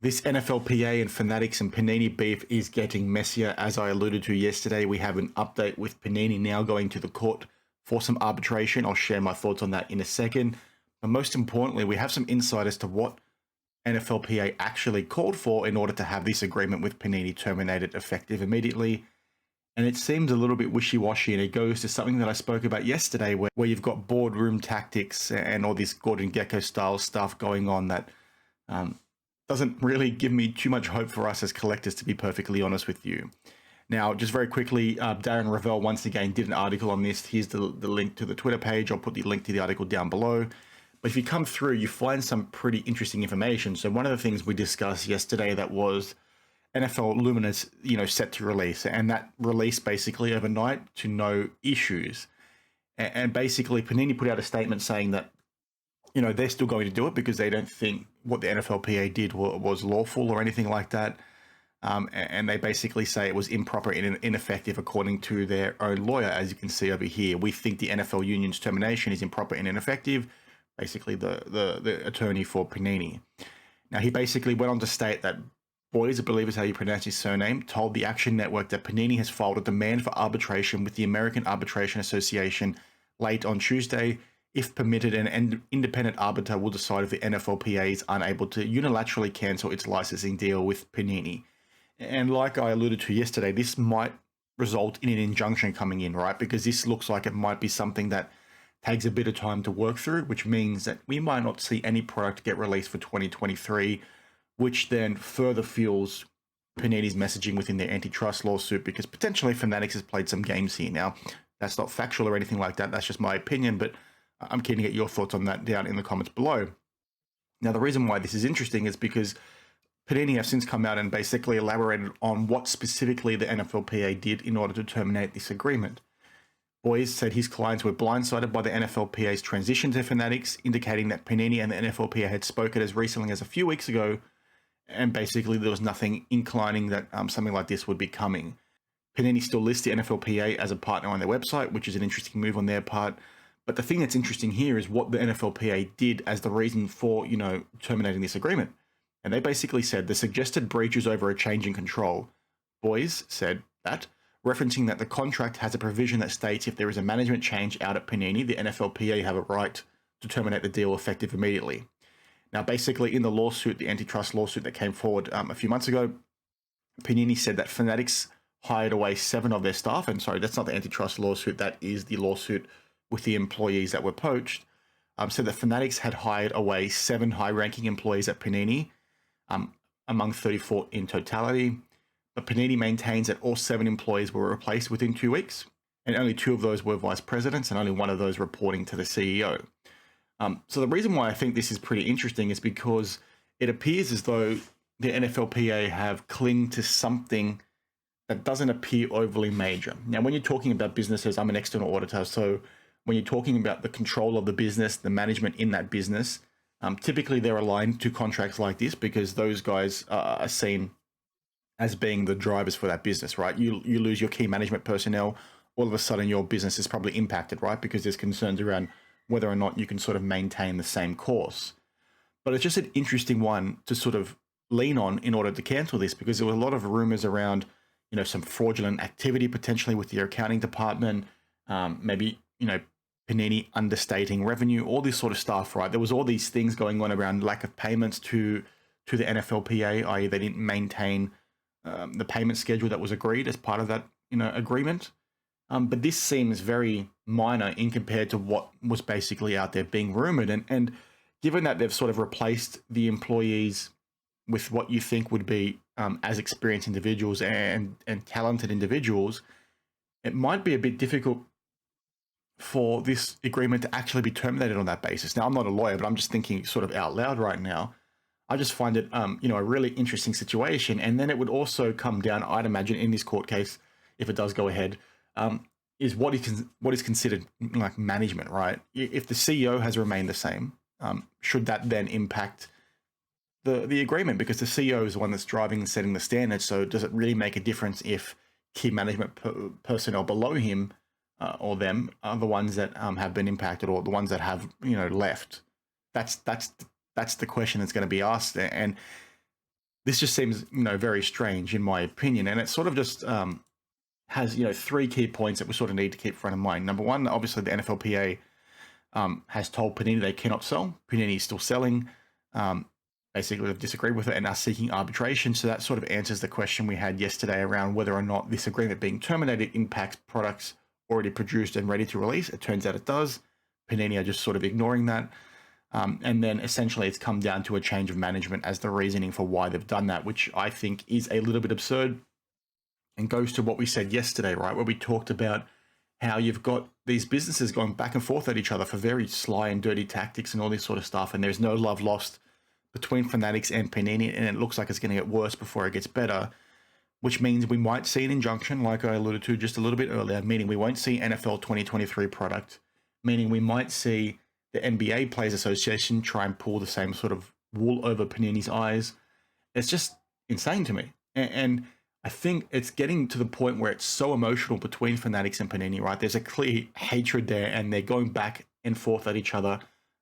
This NFLPA and Fanatics and Panini beef is getting messier. As I alluded to yesterday, we have an update with Panini now going to the court for some arbitration. I'll share my thoughts on that in a second. But most importantly, we have some insight as to what NFLPA actually called for in order to have this agreement with Panini terminated effective immediately. And it seems a little bit wishy-washy, and it goes to something that I spoke about yesterday where you've got boardroom tactics and all this Gordon Gekko style stuff going on that doesn't really give me too much hope for us as collectors, to be perfectly honest with you. Now, just very quickly, Darren Ravel once again did an article on this. Here's the link to the Twitter page. I'll put the link to the article down below. But if you come through, you find some pretty interesting information. So one of the things we discussed yesterday that was NFL Luminous, set to release, and that released basically overnight to no issues. And basically, Panini put out a statement saying that, they're still going to do it because they don't think what the NFLPA did was lawful or anything like that. And they basically say it was improper and ineffective according to their own lawyer, as you can see over here. We think the NFL union's termination is improper and ineffective, basically the attorney for Panini. Now, he basically went on to state that Boys, I believe is how you pronounce his surname, told the Action Network that Panini has filed a demand for arbitration with the American Arbitration Association late on Tuesday. If permitted, an independent arbiter will decide if the NFLPA is unable to unilaterally cancel its licensing deal with Panini. And like I alluded to yesterday, this might result in an injunction coming in, right? Because this looks like it might be something that takes a bit of time to work through, which means that we might not see any product get released for 2023, which then further fuels Panini's messaging within their antitrust lawsuit, because potentially Fanatics has played some games here. Now, that's not factual or anything like that. That's just my opinion, but I'm keen to get your thoughts on that down in the comments below. Now, the reason why this is interesting is because Panini have since come out and basically elaborated on what specifically the NFLPA did in order to terminate this agreement. Boys said his clients were blindsided by the NFLPA's transition to Fanatics, indicating that Panini and the NFLPA had spoken as recently as a few weeks ago, and basically there was nothing inclining that something like this would be coming. Panini still lists the NFLPA as a partner on their website, which is an interesting move on their part. But the thing that's interesting here is what the NFLPA did as the reason for, terminating this agreement. And they basically said the suggested breach is over a change in control. Boys said that, referencing that the contract has a provision that states if there is a management change out at Panini, the NFLPA have a right to terminate the deal effective immediately. Now, basically in the lawsuit, the antitrust lawsuit that came forward a few months ago, Panini said that Fanatics hired away 7 of their staff. And sorry, that's not the antitrust lawsuit. That is the lawsuit with the employees that were poached. Said that Fanatics had hired away 7 high-ranking employees at Panini, among 34 in totality. But Panini maintains that all 7 employees were replaced within 2 weeks, and only 2 of those were vice presidents, and only 1 of those reporting to the CEO. So the reason why I think this is pretty interesting is because it appears as though the NFLPA have clung to something that doesn't appear overly major. Now, when you're talking about businesses, I'm an external auditor, so when you're talking about the control of the business, the management in that business, typically they're aligned to contracts like this because those guys are seen as being the drivers for that business, right? You lose your key management personnel, all of a sudden your business is probably impacted, right? Because there's concerns around whether or not you can sort of maintain the same course. But it's just an interesting one to sort of lean on in order to cancel this, because there were a lot of rumors around, some fraudulent activity potentially with your accounting department, maybe, Panini understating revenue, all this sort of stuff, right? There was all these things going on around lack of payments to the NFLPA, i.e. they didn't maintain the payment schedule that was agreed as part of that, agreement. But this seems very minor in compared to what was basically out there being rumored. And given that they've sort of replaced the employees with what you think would be as experienced individuals and talented individuals, it might be a bit difficult for this agreement to actually be terminated on that basis. Now, I'm not a lawyer, but I'm just thinking sort of out loud right now. I just find it, a really interesting situation. And then it would also come down, I'd imagine, in this court case, if it does go ahead, is what is considered like management, right? If the CEO has remained the same, should that then impact the agreement? Because the CEO is the one that's driving and setting the standards. So does it really make a difference if key management personnel below him or them are the ones that have been impacted, or the ones that have left? That's the question that's going to be asked. And this just seems, very strange in my opinion. And it sort of just has, three key points that we sort of need to keep front of mind. Number one, obviously the NFLPA has told Panini they cannot sell. Panini is still selling. Basically, they've disagreed with it and are seeking arbitration. So that sort of answers the question we had yesterday around whether or not this agreement being terminated impacts products already produced and ready to release. It turns out it does. Panini are just sort of ignoring that. And then essentially it's come down to a change of management as the reasoning for why they've done that, which I think is a little bit absurd and goes to what we said yesterday, right? Where we talked about how you've got these businesses going back and forth at each other for very sly and dirty tactics and all this sort of stuff. And there's no love lost between Fanatics and Panini, and it looks like it's going to get worse before it gets better, which means we might see an injunction, like I alluded to just a little bit earlier, meaning we won't see NFL 2023 product, meaning we might see the NBA Players Association try and pull the same sort of wool over Panini's eyes. It's just insane to me. And I think it's getting to the point where it's so emotional between Fanatics and Panini, right? There's a clear hatred there, and they're going back and forth at each other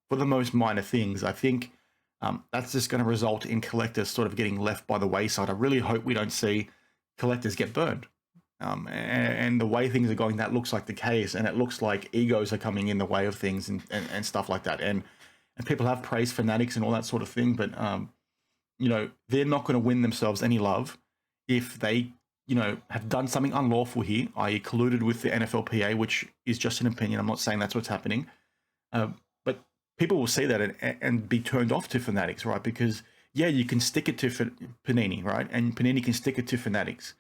for the most minor things. I think that's just going to result in collectors sort of getting left by the wayside. I really hope we don't see collectors get burned. And the way things are going, that looks like the case, and it looks like egos are coming in the way of things and stuff like that. And people have praised Fanatics and all that sort of thing, but they're not going to win themselves any love if they have done something unlawful here, i.e. colluded with the NFLPA, which is just an opinion. I'm not saying that's what's happening, but people will see that and be turned off to Fanatics, right? Because yeah, you can stick it to Panini, right? And Panini can stick it to Fanatics.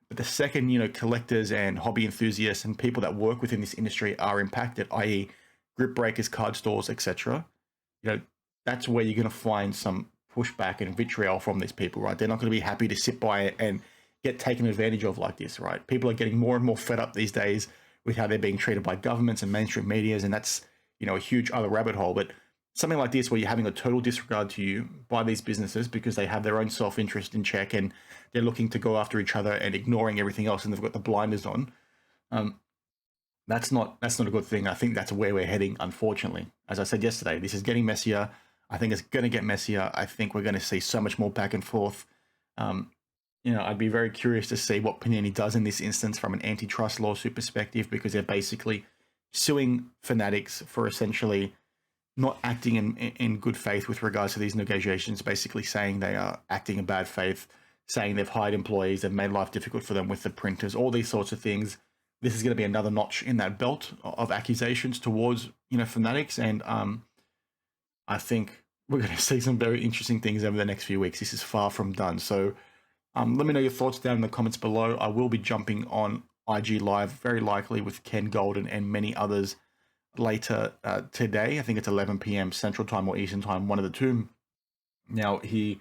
But the second, collectors and hobby enthusiasts and people that work within this industry are impacted, i.e. grip breakers, card stores, etc., that's where you're going to find some pushback and vitriol from these people, right? They're not going to be happy to sit by it and get taken advantage of like this, right? People are getting more and more fed up these days with how they're being treated by governments and mainstream medias, and that's, a huge other rabbit hole. But something like this, where you're having a total disregard to you by these businesses because they have their own self-interest in check and they're looking to go after each other and ignoring everything else, and they've got the blinders on. That's not a good thing. I think that's where we're heading, unfortunately. As I said yesterday, this is getting messier. I think it's going to get messier. I think we're going to see so much more back and forth. I'd be very curious to see what Panini does in this instance from an antitrust lawsuit perspective, because they're basically suing Fanatics for essentially not acting in good faith with regards to these negotiations, basically saying they are acting in bad faith, saying they've hired employees, they've made life difficult for them with the printers, all these sorts of things. This is going to be another notch in that belt of accusations towards, Fanatics. And I think we're going to see some very interesting things over the next few weeks. This is far from done. So let me know your thoughts down in the comments below. I will be jumping on IG Live, very likely with Ken Golden and many others later today. I think it's 11 p.m. Central Time or Eastern Time, one of the two. Now, he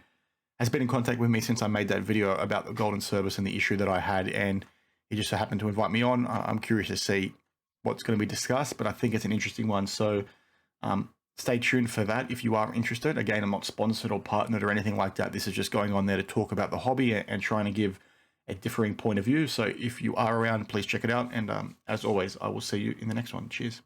has been in contact with me since I made that video about the Golden service and the issue that I had, and he just so happened to invite me on. I'm curious to see what's going to be discussed, but I think it's an interesting one. So stay tuned for that if you are interested. Again, I'm not sponsored or partnered or anything like that. This is just going on there to talk about the hobby and trying to give a differing point of view. So if you are around, please check it out. And as always, I will see you in the next one. Cheers.